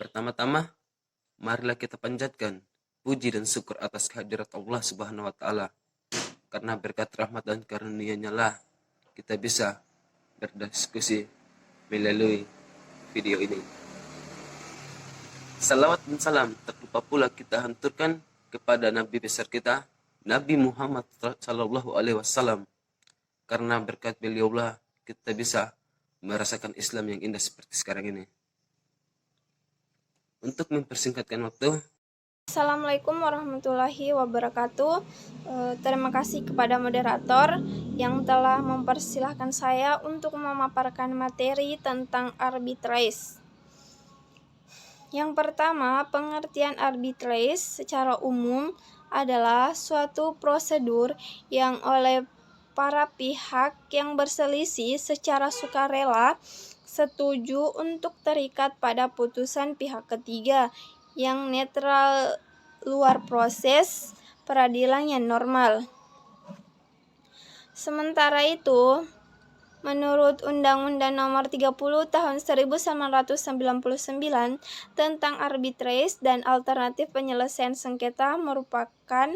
Pertama-tama, marilah kita panjatkan puji dan syukur atas kehadirat Allah Subhanahu wa taala. Karena berkat rahmat dan karunia-Nya lah kita bisa berdiskusi melalui video ini. Salawat dan salam tak lupa pula kita hanturkan kepada Nabi besar kita, Nabi Muhammad sallallahu alaihi wasallam. Karena berkat beliaulah kita bisa merasakan Islam yang indah seperti sekarang ini. Untuk mempersingkatkan waktu, Assalamualaikum warahmatullahi wabarakatuh. Terima kasih kepada moderator yang telah mempersilahkan saya untuk memaparkan materi tentang arbitrase. Yang pertama, pengertian arbitrase secara umum adalah suatu prosedur yang oleh para pihak yang berselisih secara sukarela setuju untuk terikat pada putusan pihak ketiga yang netral luar proses peradilan yang normal. Sementara itu, menurut Undang-Undang Nomor 30 Tahun 1999 tentang arbitrase dan alternatif penyelesaian sengketa merupakan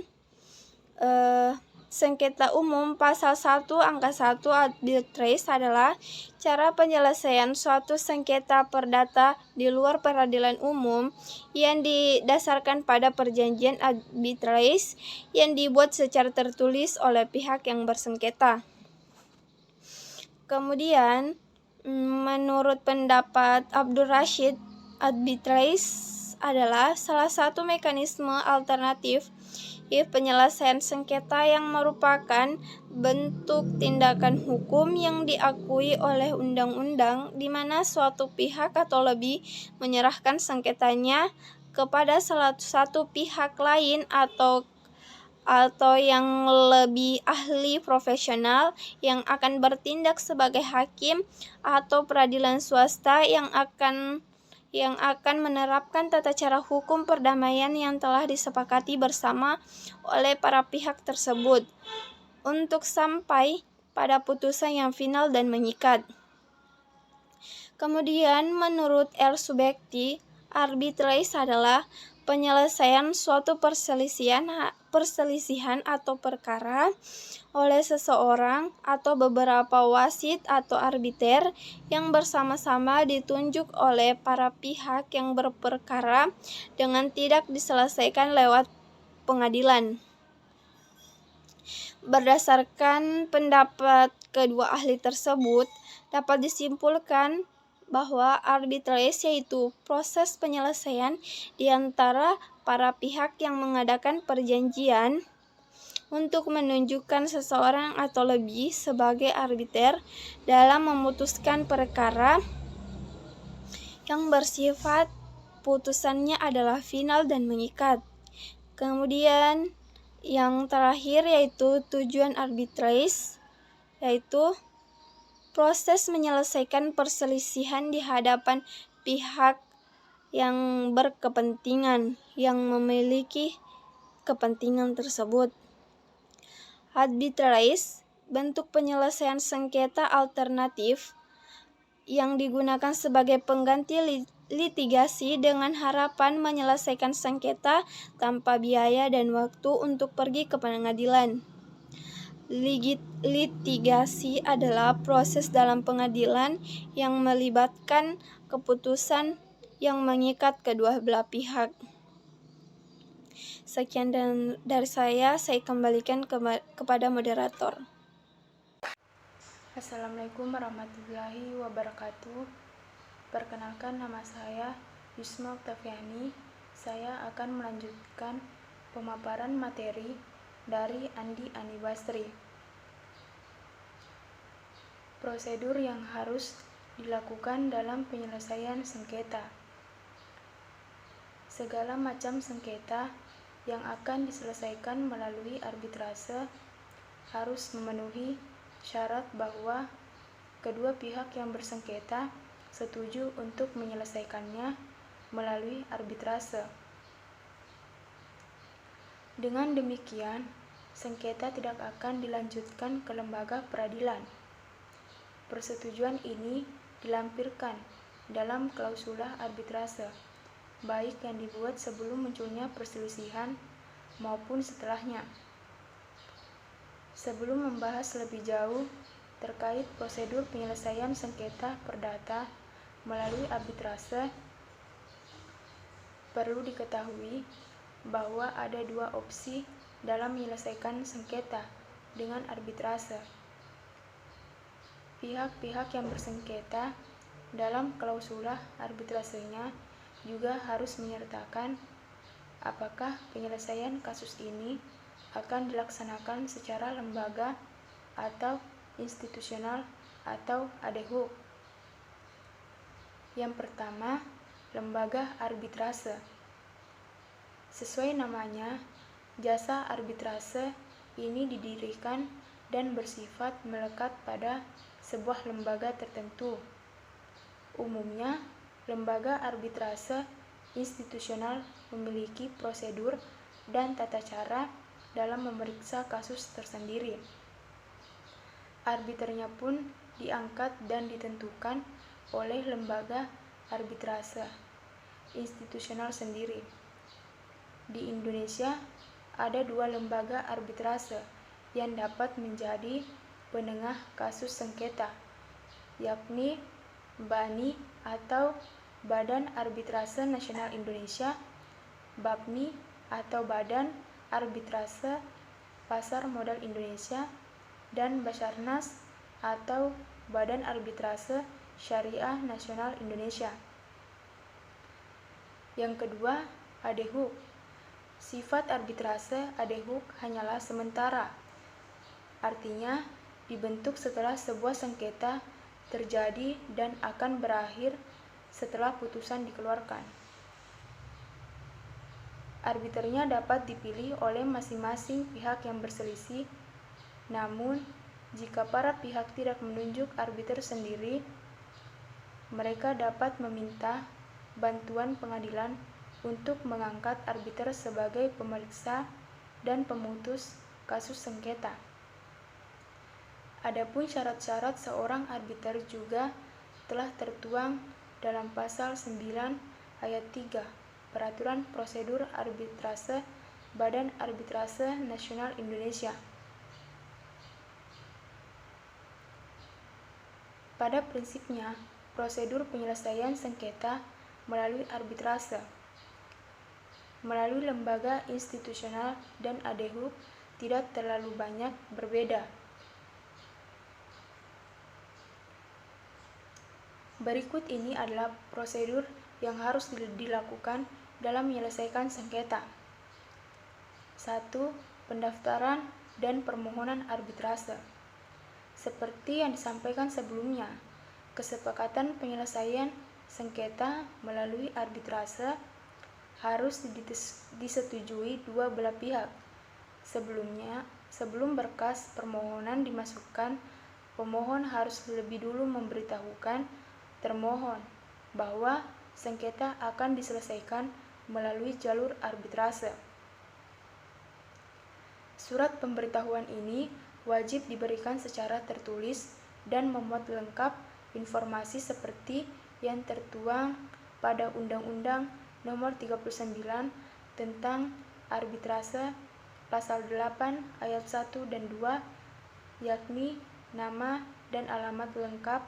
sengketa umum. Pasal 1 Angka 1 arbitrase adalah cara penyelesaian suatu sengketa perdata di luar peradilan umum yang didasarkan pada perjanjian arbitrase yang dibuat secara tertulis oleh pihak yang bersengketa. Kemudian, menurut pendapat Abdul Rashid, arbitrase adalah salah satu mekanisme alternatif penyelesaian sengketa yang merupakan bentuk tindakan hukum yang diakui oleh undang-undang di mana suatu pihak atau lebih menyerahkan sengketanya kepada salah satu pihak lain atau yang lebih ahli profesional yang akan bertindak sebagai hakim atau peradilan swasta yang akan menerapkan tata cara hukum perdamaian yang telah disepakati bersama oleh para pihak tersebut untuk sampai pada putusan yang final dan mengikat. Kemudian, menurut R. Subekti, arbitrase adalah penyelesaian suatu perselisihan atau perkara oleh seseorang atau beberapa wasit atau arbiter yang bersama-sama ditunjuk oleh para pihak yang berperkara dengan tidak diselesaikan lewat pengadilan. Berdasarkan pendapat kedua ahli tersebut, dapat disimpulkan bahwa arbitrase yaitu proses penyelesaian di antara para pihak yang mengadakan perjanjian untuk menunjukkan seseorang atau lebih sebagai arbiter dalam memutuskan perkara yang bersifat putusannya adalah final dan mengikat. Kemudian yang terakhir yaitu tujuan arbitrase, yaitu proses menyelesaikan perselisihan di hadapan pihak yang berkepentingan yang memiliki kepentingan tersebut. Arbitrase, bentuk penyelesaian sengketa alternatif yang digunakan sebagai pengganti litigasi dengan harapan menyelesaikan sengketa tanpa biaya dan waktu untuk pergi ke pengadilan. Litigasi adalah proses dalam pengadilan yang melibatkan keputusan yang mengikat kedua belah pihak. Sekian dari saya kembalikan kepada moderator. Assalamualaikum warahmatullahi wabarakatuh. Perkenalkan, nama saya Yusma Oktaviani. Saya akan melanjutkan pemaparan materi dari Andi Anibasri. Prosedur yang harus dilakukan dalam penyelesaian sengketa. Segala macam sengketa yang akan diselesaikan melalui arbitrase harus memenuhi syarat bahwa kedua pihak yang bersengketa setuju untuk menyelesaikannya melalui arbitrase. Dengan demikian, sengketa tidak akan dilanjutkan ke lembaga peradilan. Persetujuan ini dilampirkan dalam klausula arbitrase baik yang dibuat sebelum munculnya perselisihan maupun setelahnya. Sebelum membahas lebih jauh terkait prosedur penyelesaian sengketa perdata melalui arbitrase, perlu diketahui bahwa ada dua opsi dalam menyelesaikan sengketa dengan arbitrase. Pihak-pihak yang bersengketa dalam klausula arbitrasenya juga harus menyertakan apakah penyelesaian kasus ini akan dilaksanakan secara lembaga atau institusional atau ad hoc. Yang pertama, lembaga arbitrase. Sesuai namanya, jasa arbitrase ini didirikan dan bersifat melekat pada sebuah lembaga tertentu. Umumnya, lembaga arbitrase institusional memiliki prosedur dan tata cara dalam memeriksa kasus tersendiri. Arbiternya pun diangkat dan ditentukan oleh lembaga arbitrase institusional sendiri. Di Indonesia, ada dua lembaga arbitrase yang dapat menjadi penengah kasus sengketa, yakni BANI atau Badan Arbitrase Nasional Indonesia, BAPNI atau Badan Arbitrase Pasar Modal Indonesia, dan Basarnas atau Badan Arbitrase Syariah Nasional Indonesia. Yang kedua, ad hoc. Sifat arbitrase ad hoc hanyalah sementara. Artinya, dibentuk setelah sebuah sengketa terjadi dan akan berakhir setelah putusan dikeluarkan. Arbiternya dapat dipilih oleh masing-masing pihak yang berselisih, namun jika para pihak tidak menunjuk arbiter sendiri, mereka dapat meminta bantuan pengadilan untuk mengangkat arbiter sebagai pemeriksa dan pemutus kasus sengketa. Adapun syarat-syarat seorang arbiter juga telah tertuang dalam pasal 9 ayat 3 Peraturan Prosedur Arbitrase Badan Arbitrase Nasional Indonesia. Pada prinsipnya, prosedur penyelesaian sengketa melalui arbitrase, melalui lembaga institusional dan ad hoc tidak terlalu banyak berbeda. Berikut ini adalah prosedur yang harus dilakukan dalam menyelesaikan sengketa. 1. Pendaftaran dan permohonan arbitrase. Seperti yang disampaikan sebelumnya, kesepakatan penyelesaian sengketa melalui arbitrase harus disetujui dua belah pihak. Sebelum berkas permohonan dimasukkan, pemohon harus lebih dulu memberitahukan termohon bahwa sengketa akan diselesaikan melalui jalur arbitrase. Surat pemberitahuan ini wajib diberikan secara tertulis dan memuat lengkap informasi seperti yang tertuang pada Undang-Undang Nomor 39 tentang Arbitrase Pasal 8 ayat 1 dan 2, yakni nama dan alamat lengkap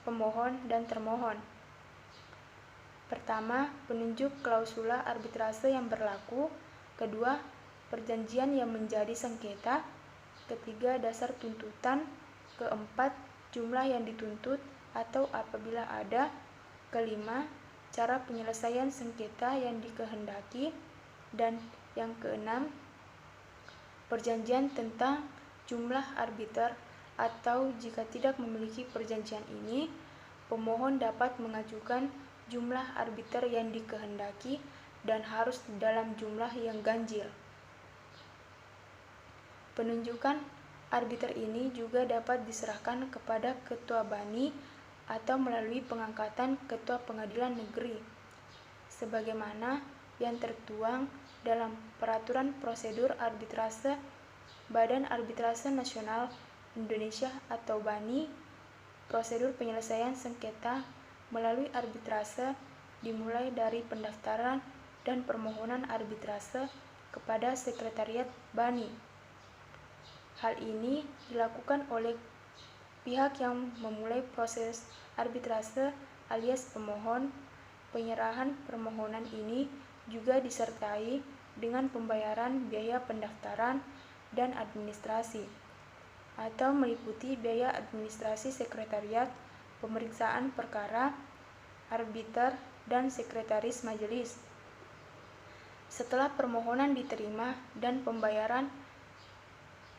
pemohon dan termohon. Pertama, penunjuk klausula arbitrase yang berlaku. Kedua, perjanjian yang menjadi sengketa. Ketiga, dasar tuntutan. Keempat, jumlah yang dituntut atau apabila ada. Kelima, cara penyelesaian sengketa yang dikehendaki. Dan yang keenam, perjanjian tentang jumlah arbiter, atau jika tidak memiliki perjanjian ini, pemohon dapat mengajukan jumlah arbiter yang dikehendaki dan harus dalam jumlah yang ganjil. Penunjukan arbiter ini juga dapat diserahkan kepada ketua BANI atau melalui pengangkatan ketua pengadilan negeri, sebagaimana yang tertuang dalam Peraturan Prosedur Arbitrase Badan Arbitrase Nasional Indonesia atau BANI, prosedur penyelesaian sengketa melalui arbitrase dimulai dari pendaftaran dan permohonan arbitrase kepada Sekretariat BANI. Hal ini dilakukan oleh pihak yang memulai proses arbitrase alias pemohon. Penyerahan permohonan ini juga disertai dengan pembayaran biaya pendaftaran dan administrasi, atau meliputi biaya administrasi sekretariat, pemeriksaan perkara, arbiter, dan sekretaris majelis. Setelah permohonan diterima dan pembayaran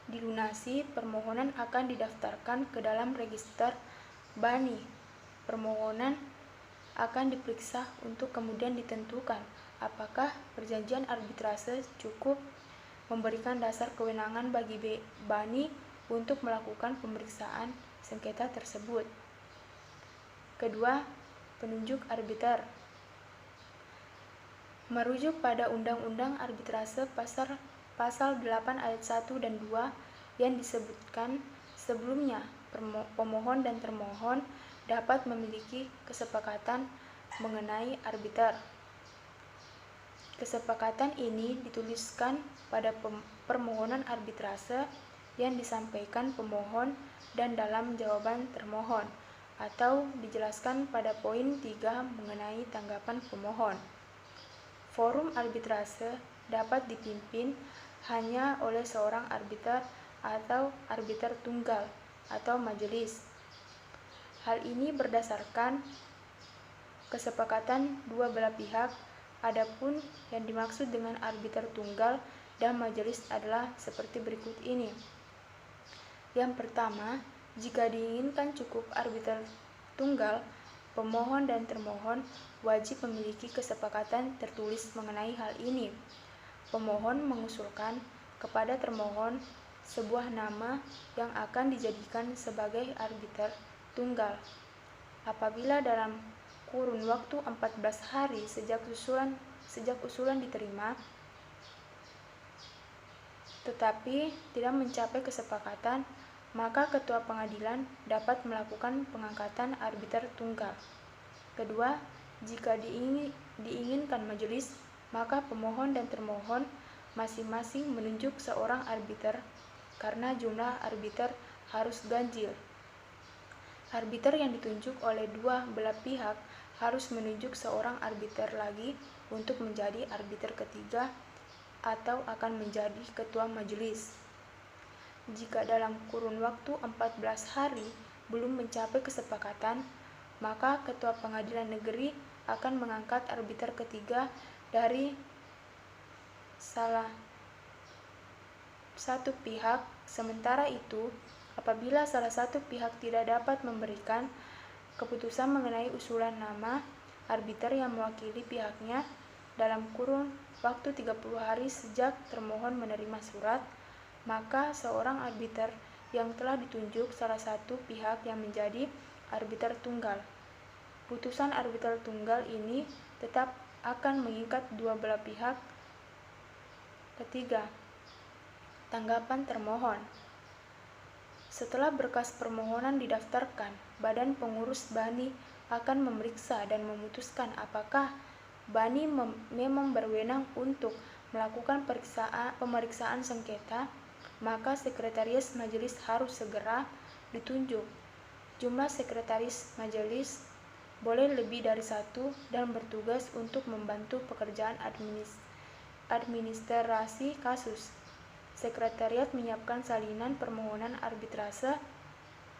dilunasi, permohonan akan didaftarkan ke dalam register BANI. Permohonan akan diperiksa untuk kemudian ditentukan apakah perjanjian arbitrase cukup memberikan dasar kewenangan bagi BANI untuk melakukan pemeriksaan sengketa tersebut. Kedua, penunjuk arbiter. Merujuk pada Undang-Undang Arbitrase Pasal 8 ayat 1 dan 2 yang disebutkan sebelumnya, pemohon dan termohon dapat memiliki kesepakatan mengenai arbiter. Kesepakatan ini dituliskan pada permohonan arbitrase yang disampaikan pemohon dan dalam jawaban termohon, atau dijelaskan pada poin 3 mengenai tanggapan pemohon. Forum arbitrase dapat dipimpin hanya oleh seorang arbiter atau arbiter tunggal atau majelis. Hal ini berdasarkan kesepakatan dua belah pihak. Adapun yang dimaksud dengan arbiter tunggal dan majelis adalah seperti berikut ini. Yang pertama, jika diinginkan cukup arbiter tunggal, pemohon dan termohon wajib memiliki kesepakatan tertulis mengenai hal ini. Pemohon mengusulkan kepada termohon sebuah nama yang akan dijadikan sebagai arbiter tunggal. Apabila dalam kurun waktu 14 hari sejak usulan diterima, tetapi tidak mencapai kesepakatan, maka ketua pengadilan dapat melakukan pengangkatan arbiter tunggal. Kedua, jika diinginkan majelis, maka pemohon dan termohon masing-masing menunjuk seorang arbiter karena jumlah arbiter harus ganjil. Arbiter yang ditunjuk oleh dua belah pihak harus menunjuk seorang arbiter lagi untuk menjadi arbiter ketiga atau akan menjadi ketua majelis. Jika dalam kurun waktu 14 hari belum mencapai kesepakatan, maka ketua pengadilan negeri akan mengangkat arbiter ketiga dari salah satu pihak. Sementara itu, apabila salah satu pihak tidak dapat memberikan keputusan mengenai usulan nama arbiter yang mewakili pihaknya dalam kurun waktu 30 hari sejak termohon menerima surat, maka seorang arbiter yang telah ditunjuk salah satu pihak yang menjadi arbiter tunggal. Putusan arbiter tunggal ini tetap akan mengikat dua belah pihak. Ketiga, tanggapan termohon. Setelah berkas permohonan didaftarkan, Badan Pengurus BANI akan memeriksa dan memutuskan apakah BANI memang berwenang untuk melakukan pemeriksaan sengketa, maka sekretaris majelis harus segera ditunjuk. Jumlah sekretaris majelis boleh lebih dari satu dan bertugas untuk membantu pekerjaan administrasi kasus. Sekretariat menyiapkan salinan permohonan arbitrase,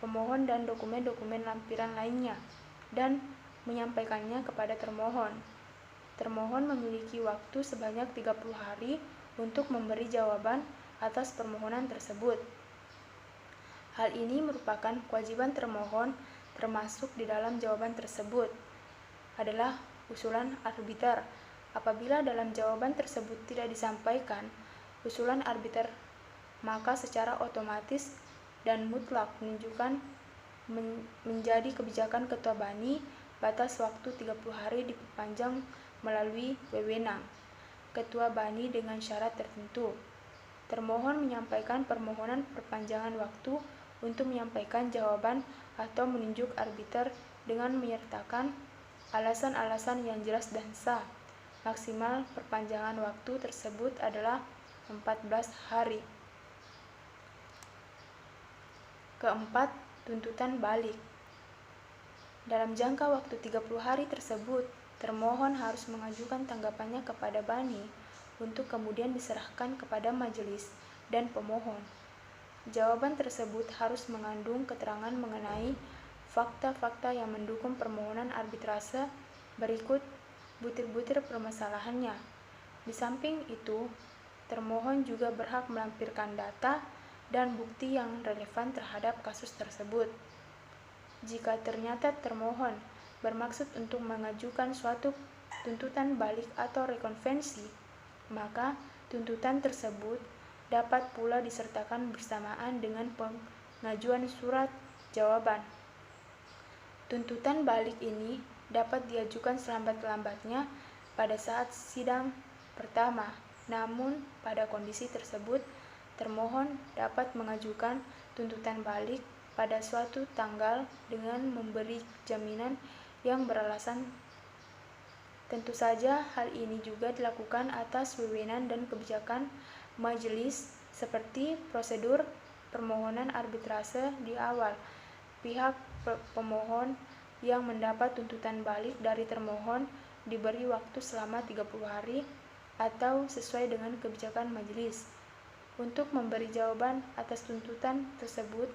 pemohon dan dokumen-dokumen lampiran lainnya, dan menyampaikannya kepada termohon. Termohon memiliki waktu sebanyak 30 hari untuk memberi jawaban atas permohonan tersebut. Hal ini merupakan kewajiban termohon, termasuk di dalam jawaban tersebut adalah usulan arbiter. Apabila dalam jawaban tersebut tidak disampaikan usulan arbiter, maka secara otomatis dan mutlak menjadi kebijakan ketua BANI. Batas waktu 30 hari diperpanjang melalui wewenang ketua BANI dengan syarat tertentu. Termohon menyampaikan permohonan perpanjangan waktu untuk menyampaikan jawaban atau menunjuk arbiter dengan menyertakan alasan-alasan yang jelas dan sah. Maksimal perpanjangan waktu tersebut adalah 14 hari. Keempat, tuntutan balik. Dalam jangka waktu 30 hari tersebut, termohon harus mengajukan tanggapannya kepada bani untuk kemudian diserahkan kepada majelis dan pemohon. Jawaban tersebut harus mengandung keterangan mengenai fakta-fakta yang mendukung permohonan arbitrase berikut butir-butir permasalahannya. Di samping itu, termohon juga berhak melampirkan data dan bukti yang relevan terhadap kasus tersebut. Jika ternyata termohon bermaksud untuk mengajukan suatu tuntutan balik atau rekonvensi, maka tuntutan tersebut dapat pula disertakan bersamaan dengan pengajuan surat jawaban. Tuntutan balik ini dapat diajukan selambat-lambatnya pada saat sidang pertama, namun pada kondisi tersebut termohon dapat mengajukan tuntutan balik pada suatu tanggal dengan memberi jaminan yang beralasan. Tentu saja hal ini juga dilakukan atas wewenang dan kebijakan majelis seperti prosedur permohonan arbitrase di awal. Pihak pemohon yang mendapat tuntutan balik dari termohon diberi waktu selama 30 hari atau sesuai dengan kebijakan majelis untuk memberi jawaban atas tuntutan tersebut.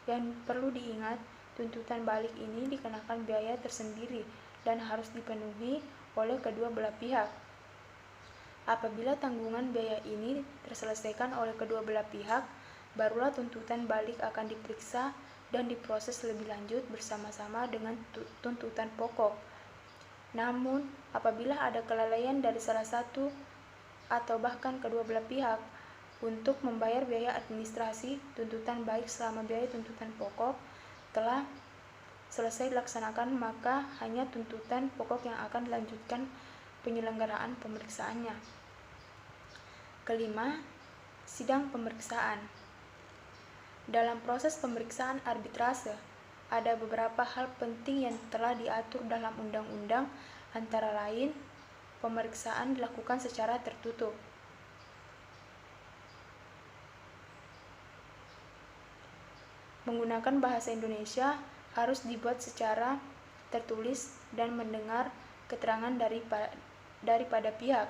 Yang perlu diingat, tuntutan balik ini dikenakan biaya tersendiri dan harus dipenuhi oleh kedua belah pihak. Apabila tanggungan biaya ini terselesaikan oleh kedua belah pihak, barulah tuntutan balik akan diperiksa dan diproses lebih lanjut bersama-sama dengan tuntutan pokok. Namun, apabila ada kelalaian dari salah satu atau bahkan kedua belah pihak untuk membayar biaya administrasi tuntutan balik selama biaya tuntutan pokok telah selesai dilaksanakan, maka hanya tuntutan pokok yang akan dilanjutkan penyelenggaraan pemeriksaannya. Kelima, sidang pemeriksaan. Dalam proses pemeriksaan arbitrase, ada beberapa hal penting yang telah diatur dalam undang-undang, antara lain, pemeriksaan dilakukan secara tertutup. Menggunakan bahasa Indonesia harus dibuat secara tertulis dan mendengar keterangan daripada pihak.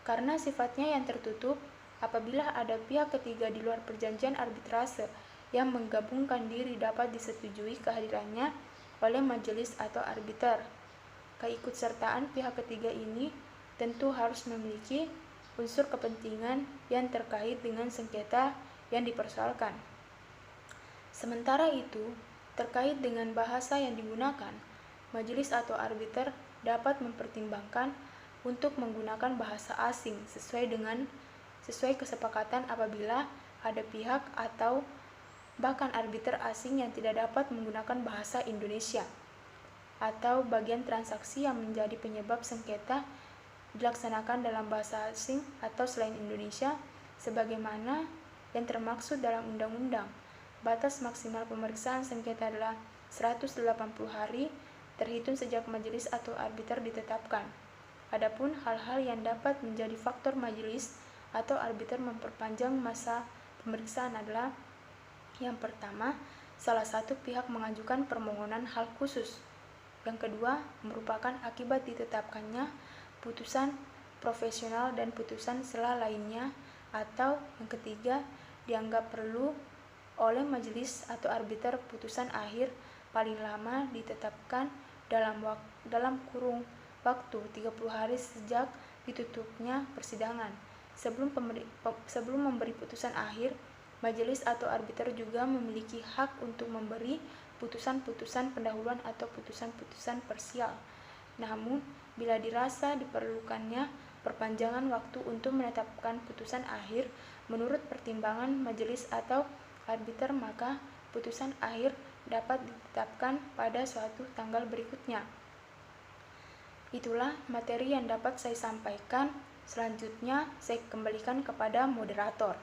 Karena sifatnya yang tertutup, apabila ada pihak ketiga di luar perjanjian arbitrase yang menggabungkan diri dapat disetujui kehadirannya oleh majelis atau arbiter. Keikutsertaan pihak ketiga ini tentu harus memiliki unsur kepentingan yang terkait dengan sengketa yang dipersoalkan. Sementara itu, terkait dengan bahasa yang digunakan, majelis atau arbiter dapat mempertimbangkan untuk menggunakan bahasa asing sesuai kesepakatan apabila ada pihak atau bahkan arbiter asing yang tidak dapat menggunakan bahasa Indonesia, atau bagian transaksi yang menjadi penyebab sengketa dilaksanakan dalam bahasa asing atau selain Indonesia, sebagaimana yang termaksud dalam undang-undang. Batas maksimal pemeriksaan sengketa adalah 180 hari terhitung sejak majelis atau arbiter ditetapkan. Adapun hal-hal yang dapat menjadi faktor majelis atau arbiter memperpanjang masa pemeriksaan adalah: yang pertama, salah satu pihak mengajukan permohonan hal khusus. Yang kedua, merupakan akibat ditetapkannya putusan profesional dan putusan sela lainnya. Atau yang ketiga, dianggap perlu oleh majelis atau arbiter putusan akhir paling lama ditetapkan dalam kurung waktu 30 hari sejak ditutupnya persidangan. Sebelum memberi putusan akhir, majelis atau arbiter juga memiliki hak untuk memberi putusan-putusan pendahuluan atau putusan-putusan parsial. Namun, bila dirasa diperlukannya perpanjangan waktu untuk menetapkan putusan akhir menurut pertimbangan majelis atau arbiter, maka putusan akhir dapat ditetapkan pada suatu tanggal berikutnya. Itulah materi yang dapat saya sampaikan. Selanjutnya, saya kembalikan kepada moderator.